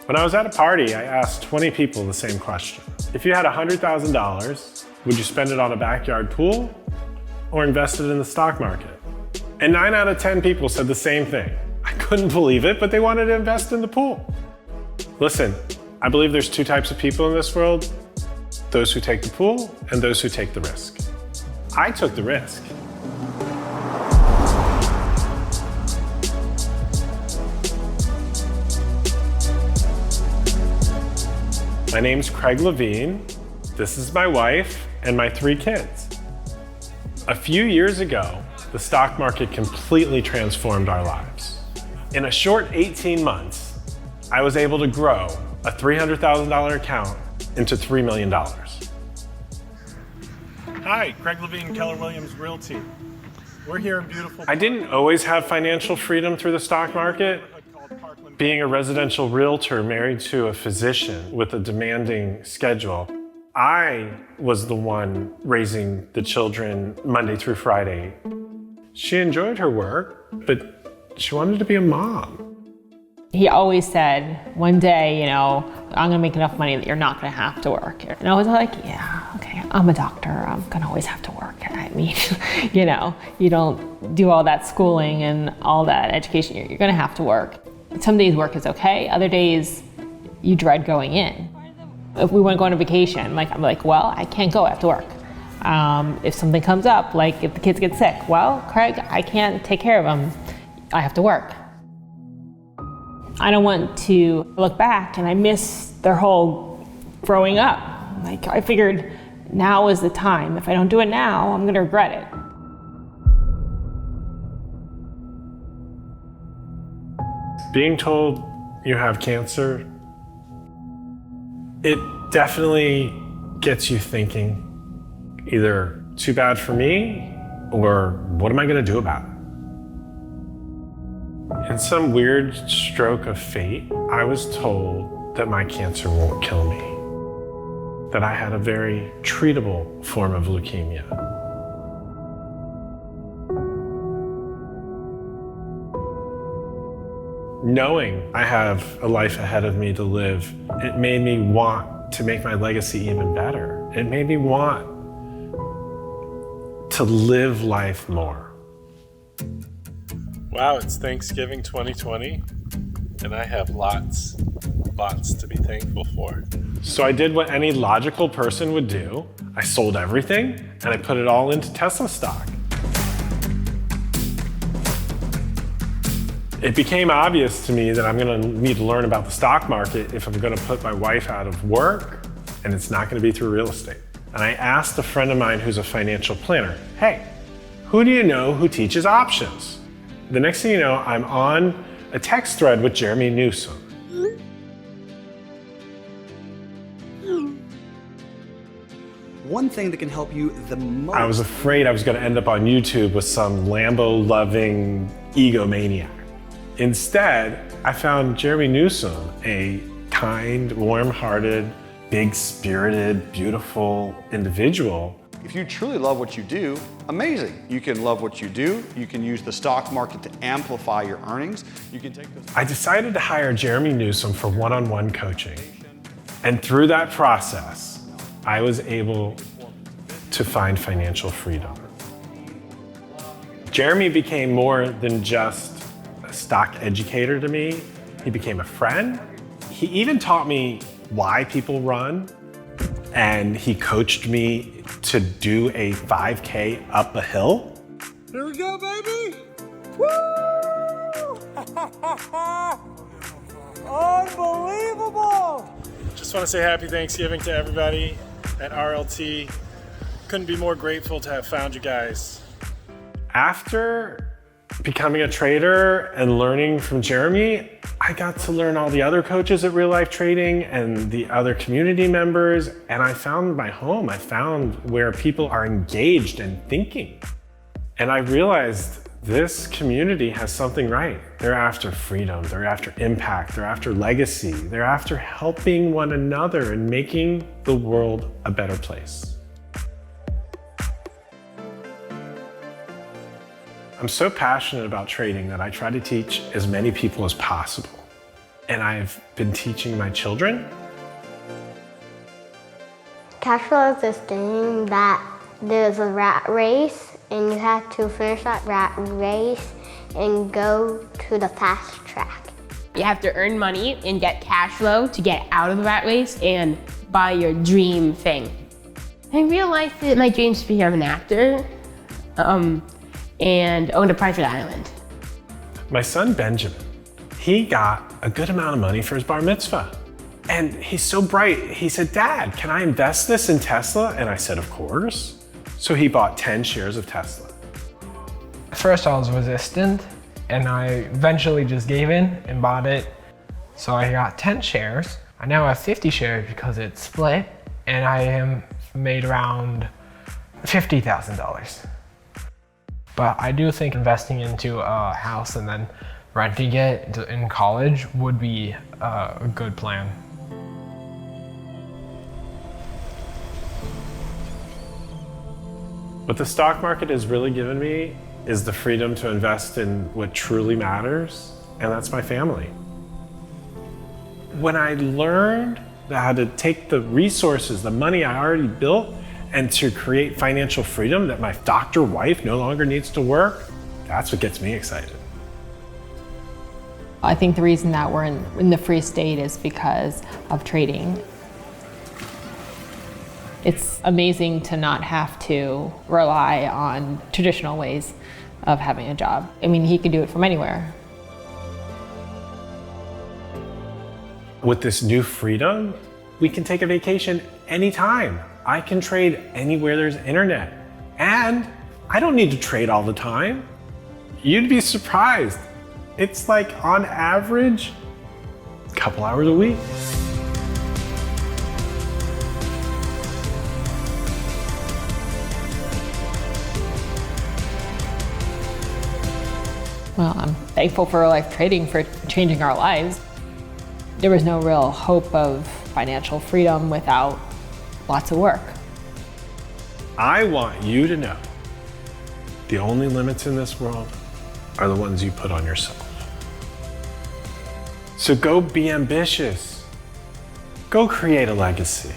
When I was at a party, I asked 20 people the same question. If you had $100,000, would you spend it on a backyard pool or invest it in the stock market? And 9 out of 10 people said the same thing. I couldn't believe it, but they wanted to invest in the pool. Listen, I believe there's 2 types of people in this world: those who take the pool and those who take the risk. I took the risk. My name's Craig Levine. This is my wife and my 3 kids. A few years ago, the stock market completely transformed our lives. In a short 18 months, I was able to grow a $300,000 account into $3 million. Hi, Craig Levine, Keller Williams Realty. We're here in beautiful... I didn't always have financial freedom through the stock market. Being a residential realtor married to a physician with a demanding schedule, I was the one raising the children Monday through Friday. She enjoyed her work, but she wanted to be a mom. He always said, one day, I'm gonna make enough money that you're not gonna have to work. And I was like, yeah, okay, I'm a doctor, I'm gonna always have to work. I mean, you don't do all that schooling and all that education, you're gonna have to work. Some days work is okay, other days you dread going in. If we want to go on a vacation, I'm like, well, I can't go, I have to work. If something comes up, like if the kids get sick, well, Craig, I can't take care of them, I have to work. I don't want to look back and I miss their whole growing up. I figured now is the time. If I don't do it now, I'm gonna regret it. Being told you have cancer, it definitely gets you thinking, either too bad for me, or what am I gonna do about it? In some weird stroke of fate, I was told that my cancer won't kill me, that I had a very treatable form of leukemia. Knowing I have a life ahead of me to live, it made me want to make my legacy even better. It made me want to live life more. Wow, it's Thanksgiving 2020, and I have lots to be thankful for. So I did what any logical person would do. I sold everything, and I put it all into Tesla stock. It became obvious to me that I'm gonna need to learn about the stock market if I'm gonna put my wife out of work, and it's not gonna be through real estate. And I asked a friend of mine who's a financial planner, hey, who do you know who teaches options? The next thing you know, I'm on a text thread with Jeremy Newsom. One thing that can help you the most. I was afraid I was gonna end up on YouTube with some Lambo-loving egomaniac. Instead, I found Jeremy Newsom, a kind, warm-hearted, big-spirited, beautiful individual. If you truly love what you do, amazing. You can love what you do. You can use the stock market to amplify your earnings. You can take those. I decided to hire Jeremy Newsom for one-on-one coaching. And through that process, I was able to find financial freedom. Jeremy became more than just a stock educator to me. He became a friend. He even taught me why people run, and he coached me to do a 5K up a hill. Here we go, baby! Woo! Unbelievable! Just want to say happy Thanksgiving to everybody at RLT. Couldn't be more grateful to have found you guys. After becoming a trader and learning from Jeremy, I got to learn all the other coaches at Real Life Trading and the other community members, and I found my home. I found where people are engaged and thinking. And I realized this community has something right. They're after freedom, they're after impact, they're after legacy, they're after helping one another and making the world a better place. I'm so passionate about trading that I try to teach as many people as possible. and I've been teaching my children. Cash flow is this thing that there's a rat race and you have to finish that rat race and go to the fast track. You have to earn money and get cash flow to get out of the rat race and buy your dream thing. I realized that my dream is to become an actor and own a private island. My son Benjamin, he got a good amount of money for his bar mitzvah. And he's so bright, he said, "Dad, can I invest this in Tesla?" And I said, "Of course." So he bought 10 shares of Tesla. At first I was resistant, and I eventually just gave in and bought it. So I got 10 shares. I now have 50 shares because it's split, and I made around $50,000. But I do think investing into a house and then renting it in college would be a good plan. What the stock market has really given me is the freedom to invest in what truly matters, and that's my family. When I learned how to take the resources, the money I already built, and to create financial freedom that my doctor wife no longer needs to work, that's what gets me excited. I think the reason that we're in the free state is because of trading. It's amazing to not have to rely on traditional ways of having a job. I mean, he could do it from anywhere. With this new freedom, we can take a vacation anytime. I can trade anywhere there's internet. And I don't need to trade all the time. You'd be surprised. It's like on average, a couple hours a week. Well, I'm thankful for Life Trading for changing our lives. There was no real hope of financial freedom without lots of work. I want you to know the only limits in this world are the ones you put on yourself. So go be ambitious. Go create a legacy.